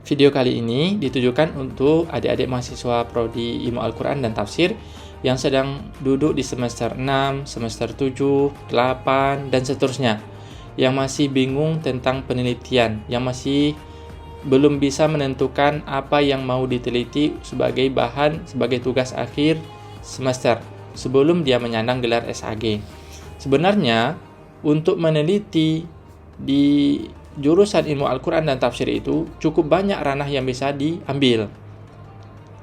Video kali ini ditujukan untuk adik-adik mahasiswa Prodi Ilmu Al-Quran dan Tafsir yang sedang duduk di semester 6, semester 7, 8, dan seterusnya, yang masih bingung tentang penelitian, yang masih belum bisa menentukan apa yang mau diteliti sebagai bahan, sebagai tugas akhir semester, sebelum dia menyandang gelar SAG. Sebenarnya, untuk meneliti di jurusan ilmu Al-Quran dan tafsir itu cukup banyak ranah yang bisa diambil.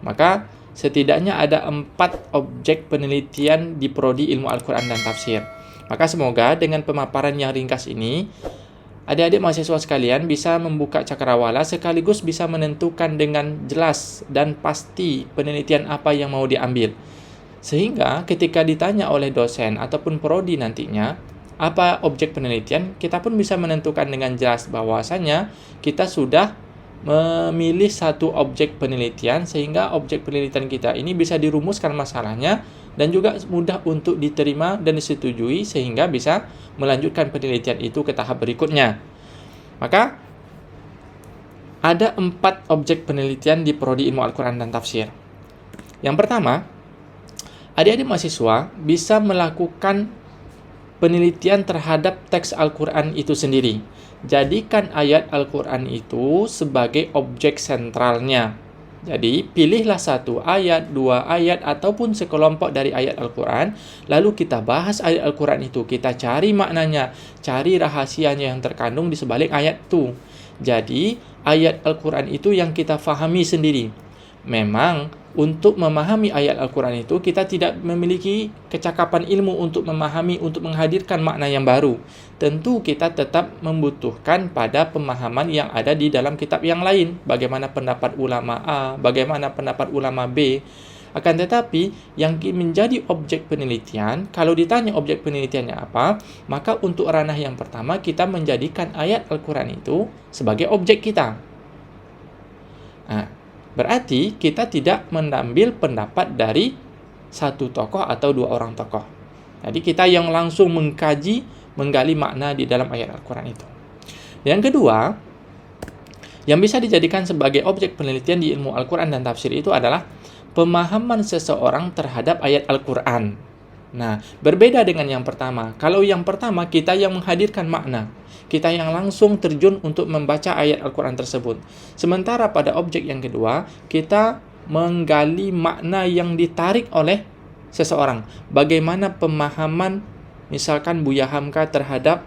Maka setidaknya ada 4 objek penelitian di Prodi Ilmu Al-Quran dan Tafsir. Maka semoga dengan pemaparan yang ringkas ini, adik-adik mahasiswa sekalian bisa membuka cakrawala sekaligus bisa menentukan dengan jelas dan pasti penelitian apa yang mau diambil. Sehingga ketika ditanya oleh dosen ataupun prodi nantinya, apa objek penelitian, kita pun bisa menentukan dengan jelas bahwasanya kita sudah memilih satu objek penelitian sehingga objek penelitian kita ini bisa dirumuskan masalahnya dan juga mudah untuk diterima dan disetujui sehingga bisa melanjutkan penelitian itu ke tahap berikutnya. Maka ada 4 objek penelitian di Prodi Ilmu Al-Quran dan Tafsir. Yang pertama, adik-adik mahasiswa bisa melakukan penelitian terhadap teks Al-Quran itu sendiri. Jadikan ayat Al-Quran itu sebagai objek sentralnya. Jadi, pilihlah satu ayat, 2 ayat, ataupun sekelompok dari ayat Al-Quran, lalu kita bahas ayat Al-Quran itu. Kita cari maknanya, cari rahasianya yang terkandung di sebalik ayat itu. Jadi, ayat Al-Quran itu yang kita fahami sendiri. Memang, untuk memahami ayat Al-Quran itu, kita tidak memiliki kecakapan ilmu untuk memahami, untuk menghadirkan makna yang baru. Tentu kita tetap membutuhkan pada pemahaman yang ada di dalam kitab yang lain. Bagaimana pendapat ulama A, bagaimana pendapat ulama B. Akan tetapi, yang menjadi objek penelitian, kalau ditanya objek penelitiannya apa, maka untuk ranah yang pertama, kita menjadikan ayat Al-Quran itu sebagai objek kita. Nah, berarti kita tidak mengambil pendapat dari satu tokoh atau 2 orang tokoh. Jadi kita yang langsung mengkaji, menggali makna di dalam ayat Al-Quran itu. Yang kedua, yang bisa dijadikan sebagai objek penelitian di ilmu Al-Quran dan tafsir itu adalah pemahaman seseorang terhadap ayat Al-Quran. Nah, berbeda dengan yang pertama. Kalau yang pertama, kita yang menghadirkan makna. Kita yang langsung terjun untuk membaca ayat Al-Quran tersebut. Sementara pada objek yang kedua, kita menggali makna yang ditarik oleh seseorang. Bagaimana pemahaman, misalkan Buya Hamka terhadap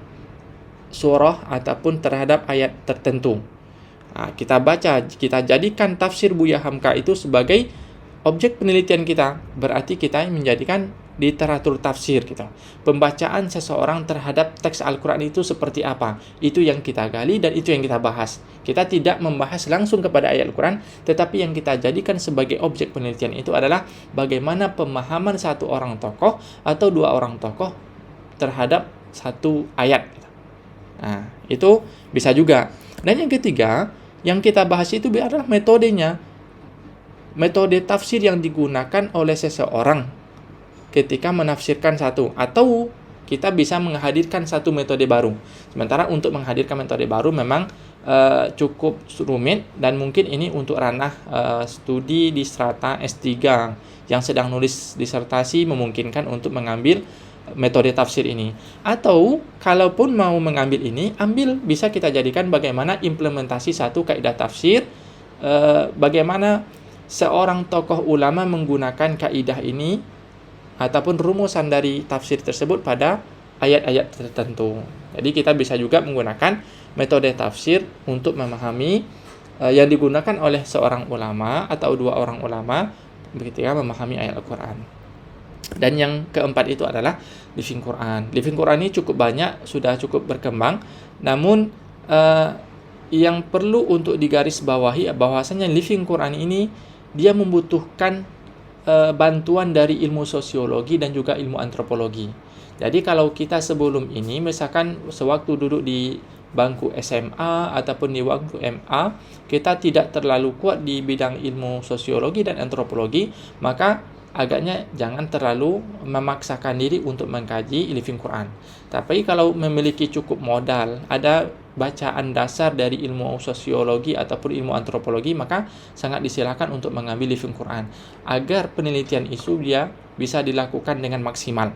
surah ataupun terhadap ayat tertentu. Nah, kita baca, kita jadikan tafsir Buya Hamka itu sebagai objek penelitian kita. Berarti kita menjadikan literatur tafsir kita. Pembacaan seseorang terhadap teks Al-Quran itu seperti apa? Itu yang kita gali dan itu yang kita bahas. Kita tidak membahas langsung kepada ayat Al-Quran, tetapi yang kita jadikan sebagai objek penelitian itu adalah bagaimana pemahaman satu orang tokoh atau 2 orang tokoh terhadap satu ayat. Nah, itu bisa juga. Dan yang ketiga, yang kita bahas itu adalah metodenya. Metode tafsir yang digunakan oleh seseorang ketika menafsirkan satu, atau kita bisa menghadirkan satu metode baru. Sementara untuk menghadirkan metode baru memang cukup rumit dan mungkin ini untuk ranah studi di strata S3 yang sedang nulis disertasi memungkinkan untuk mengambil metode tafsir ini. Atau kalaupun mau mengambil ini, bisa kita jadikan bagaimana implementasi satu kaidah tafsir, bagaimana seorang tokoh ulama menggunakan kaidah ini ataupun rumusan dari tafsir tersebut pada ayat-ayat tertentu. Jadi kita bisa juga menggunakan metode tafsir untuk memahami yang digunakan oleh seorang ulama atau 2 orang ulama ketika memahami ayat Al-Quran. Dan yang keempat itu adalah living Quran. Living Quran ini cukup banyak, sudah cukup berkembang. Namun yang perlu untuk digarisbawahi bahwasanya living Quran ini dia membutuhkan bantuan dari ilmu sosiologi dan juga ilmu antropologi. Jadi kalau kita sebelum ini, misalkan sewaktu duduk di bangku SMA ataupun di bangku MA, kita tidak terlalu kuat di bidang ilmu sosiologi dan antropologi, maka agaknya jangan terlalu memaksakan diri untuk mengkaji living Quran. Tapi kalau memiliki cukup modal, ada bacaan dasar dari ilmu sosiologi ataupun ilmu antropologi, maka sangat disilakan untuk mengambil living Quran agar penelitian itu dia bisa dilakukan dengan maksimal.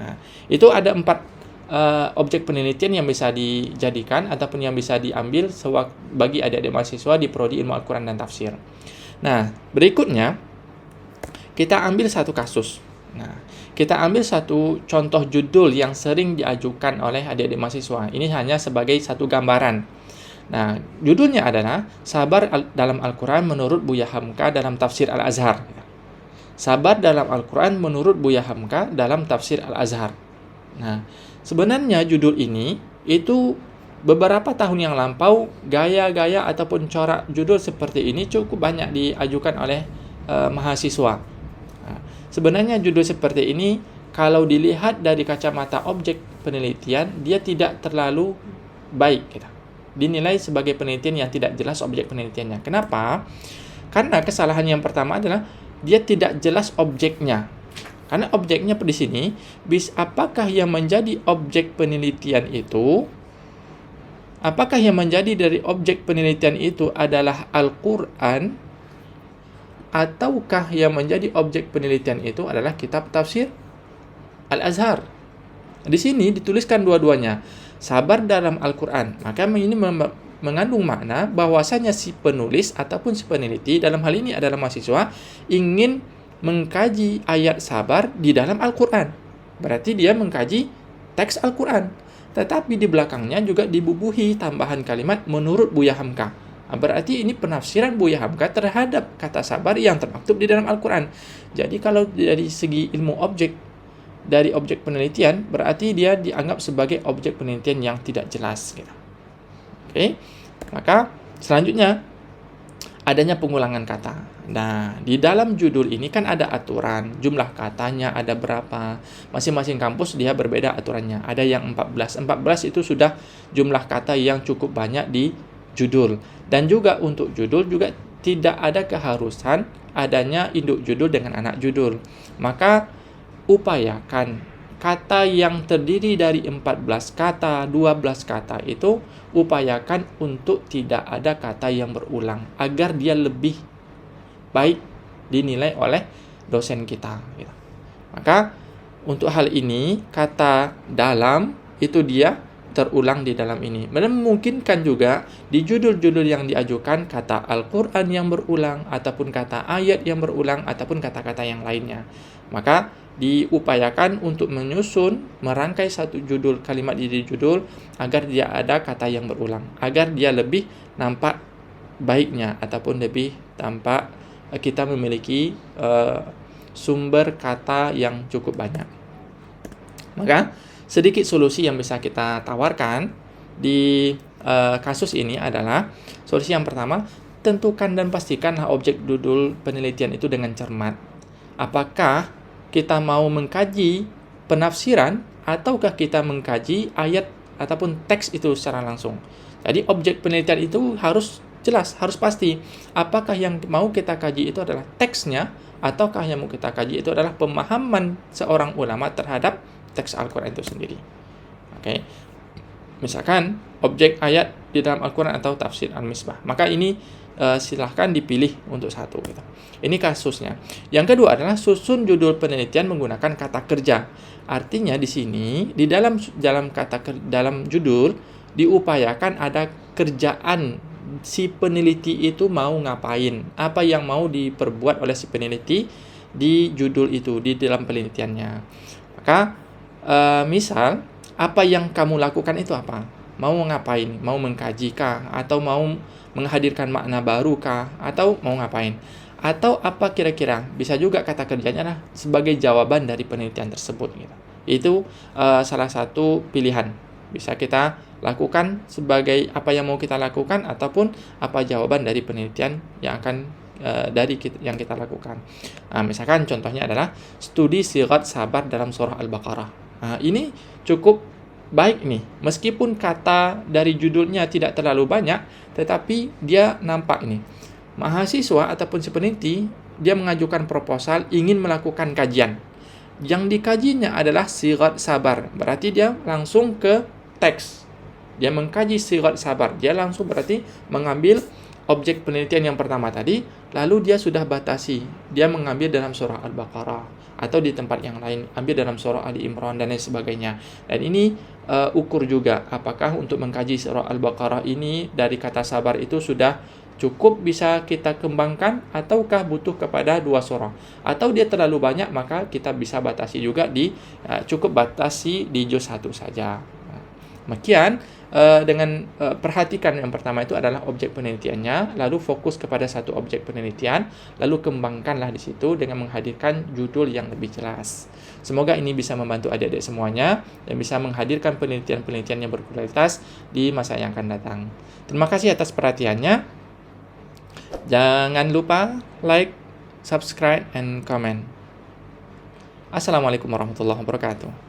Nah, itu ada 4 objek penelitian yang bisa dijadikan ataupun yang bisa diambil bagi adik-adik mahasiswa di prodi ilmu Al-Quran dan tafsir. Nah, berikutnya kita ambil satu kasus. Nah, kita ambil satu contoh judul yang sering diajukan oleh adik-adik mahasiswa. Ini hanya sebagai satu gambaran. Nah, judulnya adalah Sabar dalam Al-Quran menurut Buya Hamka dalam tafsir Al-Azhar. Sabar dalam Al-Quran menurut Buya Hamka dalam tafsir Al-Azhar. Nah, sebenarnya judul ini itu beberapa tahun yang lampau gaya-gaya ataupun corak judul seperti ini cukup banyak diajukan oleh mahasiswa. Nah, sebenarnya judul seperti ini kalau dilihat dari kacamata objek penelitian dia tidak terlalu baik gitu. Dinilai sebagai penelitian yang tidak jelas objek penelitiannya. Kenapa? Karena kesalahan yang pertama adalah dia tidak jelas objeknya. Karena objeknya di sini, apakah yang menjadi objek penelitian itu? Apakah yang menjadi dari objek penelitian itu adalah Al-Quran? Ataukah yang menjadi objek penelitian itu adalah kitab tafsir Al-Azhar? Di sini dituliskan dua-duanya. Sabar dalam Al-Quran. Maka ini mengandung makna bahwasanya si penulis ataupun si peneliti, dalam hal ini adalah mahasiswa, ingin mengkaji ayat sabar di dalam Al-Quran. Berarti dia mengkaji teks Al-Quran. Tetapi di belakangnya juga dibubuhi tambahan kalimat menurut Buya Hamka. Berarti ini penafsiran Buya Hamka terhadap kata sabar yang termaktub di dalam Al-Quran. Jadi kalau dari segi ilmu objek, dari objek penelitian, berarti dia dianggap sebagai objek penelitian yang tidak jelas. Gitu. Oke, maka selanjutnya adanya pengulangan kata. Nah, di dalam judul ini kan ada aturan, jumlah katanya ada berapa. Masing-masing kampus dia berbeda aturannya. Ada yang 14. 14 itu sudah jumlah kata yang cukup banyak di judul. Dan juga untuk judul juga tidak ada keharusan adanya induk judul dengan anak judul. Maka upayakan kata yang terdiri dari 14 kata, 12 kata itu upayakan untuk tidak ada kata yang berulang agar dia lebih baik dinilai oleh dosen kita. Maka untuk hal ini kata dalam itu dia terulang di dalam ini. Memungkinkan juga di judul-judul yang diajukan kata Al-Quran yang berulang ataupun kata ayat yang berulang ataupun kata-kata yang lainnya. Maka diupayakan untuk menyusun, merangkai satu judul kalimat di judul agar dia ada kata yang berulang, agar dia lebih nampak baiknya ataupun lebih tampak kita memiliki sumber kata yang cukup banyak. Maka sedikit solusi yang bisa kita tawarkan di kasus ini adalah solusi yang pertama, tentukan dan pastikanlah objek judul penelitian itu dengan cermat. Apakah kita mau mengkaji penafsiran ataukah kita mengkaji ayat ataupun teks itu secara langsung. Jadi objek penelitian itu harus jelas, harus pasti. Apakah yang mau kita kaji itu adalah teksnya ataukah yang mau kita kaji itu adalah pemahaman seorang ulama terhadap teks Al-Quran itu sendiri. Oke. Misalkan objek ayat di dalam Al-Quran atau tafsir Al-Misbah. Maka ini silahkan dipilih untuk satu. Gitu. Ini kasusnya. Yang kedua adalah susun judul penelitian menggunakan kata kerja. Artinya di sini di dalam dalam judul diupayakan ada kerjaan si peneliti itu mau ngapain, apa yang mau diperbuat oleh si peneliti di judul itu di dalam penelitiannya. Maka misal apa yang kamu lakukan itu apa? Mau ngapain? Mau mengkaji kah? Atau mau menghadirkan makna baru kah? Atau mau ngapain? Atau apa kira-kira? Bisa juga kata kerjanya lah sebagai jawaban dari penelitian tersebut. Gitu. Itu salah satu pilihan. Bisa kita lakukan sebagai apa yang mau kita lakukan ataupun apa jawaban dari penelitian yang akan yang kita lakukan. Misalkan contohnya adalah studi sigat sabar dalam surah Al-Baqarah. Ini cukup baik nih, meskipun kata dari judulnya tidak terlalu banyak, tetapi dia nampak ini. Mahasiswa ataupun si peneliti, dia mengajukan proposal ingin melakukan kajian. Yang dikajinya adalah sigat sabar, berarti dia langsung ke teks. Dia mengkaji sirat sabar. Dia langsung berarti mengambil objek penelitian yang pertama tadi, lalu dia sudah batasi. Dia mengambil dalam surah Al-Baqarah atau di tempat yang lain, ambil dalam surah Ali Imran dan lain sebagainya. Dan ini ukur juga apakah untuk mengkaji surah Al-Baqarah ini dari kata sabar itu sudah cukup bisa kita kembangkan ataukah butuh kepada 2 surah. Atau dia terlalu banyak, maka kita bisa batasi juga cukup batasi di juz 1 saja. Demikian dengan perhatikan yang pertama itu adalah objek penelitiannya, lalu fokus kepada satu objek penelitian, lalu kembangkanlah di situ dengan menghadirkan judul yang lebih jelas. Semoga ini bisa membantu adik-adik semuanya dan bisa menghadirkan penelitian-penelitian yang berkualitas di masa yang akan datang. Terima kasih atas perhatiannya. Jangan lupa like, subscribe, and comment. Assalamualaikum warahmatullahi wabarakatuh.